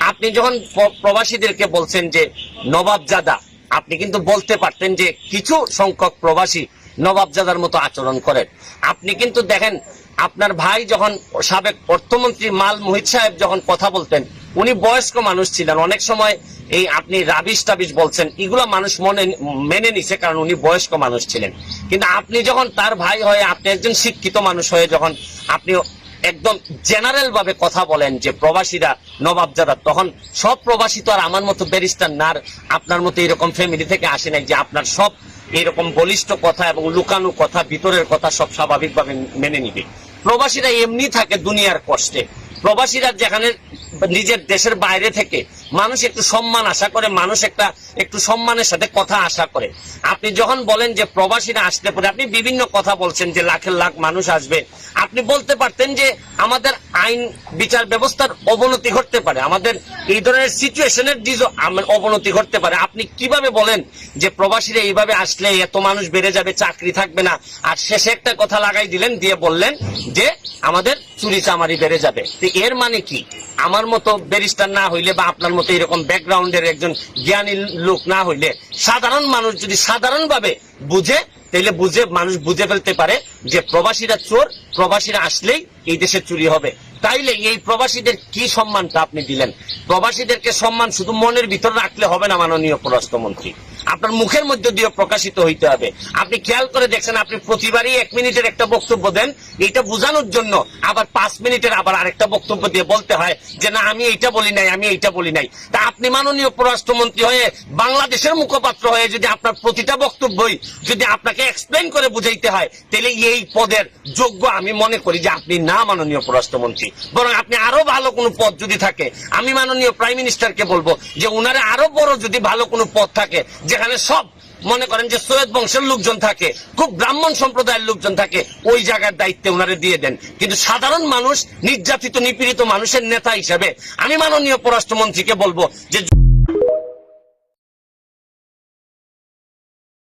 আপনি যখন প্রবাসীদেরকে বলছেন যে নবাবজাদা, আপনি কিন্তু বলতে পারতেন যে কিছু সংখ্যক প্রবাসী নবাবজাদার মতো আচরণ করেন। আপনি কিন্তু দেখেন, আপনার ভাই যখন সাবেক অর্থমন্ত্রী মাল মুহিত সাহেব যখন কথা বলতেন, উনি বয়স্ক মানুষ ছিলেন। অনেক সময় এই আপনি রাবিশ টাবিশ বলছেন, এগুলো মানুষ মেনে নিছে, কারণ উনি বয়স্ক মানুষ ছিলেন। কিন্তু আপনি যখন তার ভাই হয়ে, আপনি একজন শিক্ষিত মানুষ হয়ে যখন আপনি একদম জেনারেল ভাবে কথা বলেন যে প্রবাসীরা নবাবজাদা, তখন সব প্রবাসী তো আর আমার মতো ব্যারিস্টার না, আপনার মতো এরকম ফ্যামিলি থেকে আসে নাই যে আপনার সব এরকম বলিষ্ঠ কথা এবং লুকানো কথা, ভিতরের কথা সব স্বাভাবিকভাবে মেনে নিবে। প্রবাসীরা এমনি থাকে দুনিয়ার কষ্টে। প্রবাসীরা যেখানে নিজের দেশের বাইরে থেকে মানুষ একটু সম্মান আশা করে, মানুষ একটু সম্মানের সাথে কথা আশা করে। আপনি যখন বলেন যে প্রবাসীরা আসতে পারে, আপনি বিভিন্ন কথা বলছেন যে লাখের লাখ মানুষ আসবে। আপনি বলতে পারতেন যে আমাদের আইন বিচার ব্যবস্থার অবনতি ঘটতে পারে, আমাদের এই ধরনের সিচুয়েশনের অবনতি ঘটতে পারে। আপনি কিভাবে বলেন যে প্রবাসীরা এইভাবে আসলে এত মানুষ বেড়ে যাবে, চাকরি থাকবে না, আর শেষে একটা কথা লাগাই দিলেন, দিয়ে বললেন যে আমাদের চুরি চামারি বেড়ে যাবে। তো এর মানে কি? আমার মতো ব্যারিস্টার না হইলে বা আপনার মতো এরকম ব্যাকগ্রাউন্ডের একজন জ্ঞানী লোক না হইলে, সাধারণ মানুষ যদি সাধারণভাবে বুঝে, তাহলে মানুষ বুঝে ফেলতে পারে যে প্রবাসীরা চোর, প্রবাসীরা আসলেই এই দেশে চুরি হবে। তাইলে এই প্রবাসীদের কি সম্মানটা আপনি দিলেন? প্রবাসীদেরকে সম্মান শুধু মনের ভিতর রাখলে হবে না মাননীয় পররাষ্ট্রমন্ত্রী, আপনার মুখের মধ্যে দিয়ে প্রকাশিত হইতে হবে। আপনি খেয়াল করে দেখছেন, আপনি প্রতিবারই 1 মিনিটের একটা বক্তব্য দেন, এইটা বোঝানোর জন্য আবার 5 মিনিটের আবার আরেকটা বক্তব্য দিয়ে বলতে হয় যে না, আমি এইটা বলি নাই, আমি এইটা বলি নাই। তা আপনি মাননীয় পররাষ্ট্রমন্ত্রী হয়ে, বাংলাদেশের মুখপাত্র হয়ে যদি আপনার প্রতিটা বক্তব্যই যদি আপনাকে এক্সপ্লেন করে বুঝাইতে হয়, তাহলে এই পদের যোগ্য আমি মনে করি যে আপনি না মাননীয় পররাষ্ট্রমন্ত্রী। বরং আপনি আরো ভালো কোনো পদ যদি থাকে, আমি মাননীয় প্রাইম মিনিস্টারকে বলবো যে উনারে আরো বড় যদি ভালো কোনো পদ থাকে, যেখানে সব মনে করেন যে সৈয়দ বংশের লোকজন থাকে, খুব ব্রাহ্মণ সম্প্রদায়ের লোকজন থাকে, ওই জায়গার দায়িত্বে উনারে দিয়ে দেন। কিন্তু সাধারণ মানুষ, নির্যাতিত নিপীড়িত মানুষের নেতা হিসেবে আমি মাননীয় পররাষ্ট্রমন্ত্রীকে বলবো যে